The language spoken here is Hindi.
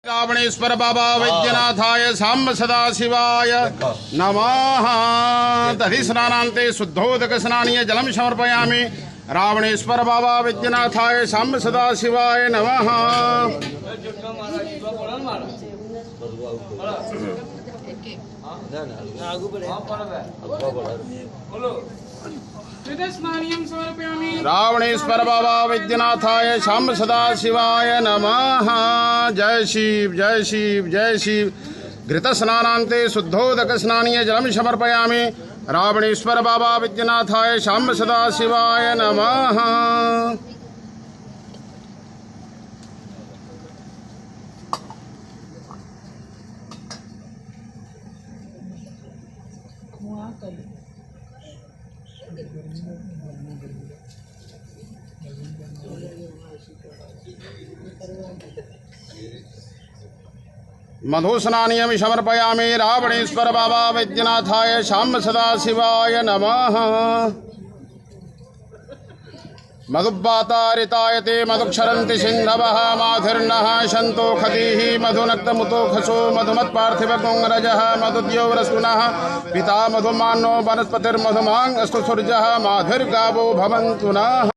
रावणेश्वर बाबा वैद्यनाथाय साम्ब सदाशिवाय नमः। दधि स्नानान्ते शुद्धोदक स्नानीय जलम समर्पयामि। रावणेश्वर बाबा वैद्यनाथाय साम्ब सदाशिवाय नमः। रावणेश्वर बाबा वैद्यनाथाय शाम्ब सदाशिवाय नमः। जय शिव जय शिव जय शिव। घृत स्नानान्ते शुद्धोदक स्नानीय जलम समर्पयामि। रावणेश्वर बाबा वैद्यनाथाय शाम्ब सदाशिवाय नमः। मधुस्नानीयं समर्पयामि। रावणेश्वर बाबा वैद्यनाथाय शाम्ब सदाशिवाय नमः। मधुब्बातारितायते मधुक्षरन्ति सिन्धवः। माधुर्नः सन्तोषधीः मधुनक्तमुतोखसो मधुमत्पार्थिवगोङ्गरजः मधुद्योवरस्तुनः पिता मधुमानो वनस्पतिर्मधुमाङ् अस्तु सूर्यः। माधुर्गावो भवन्तु नः।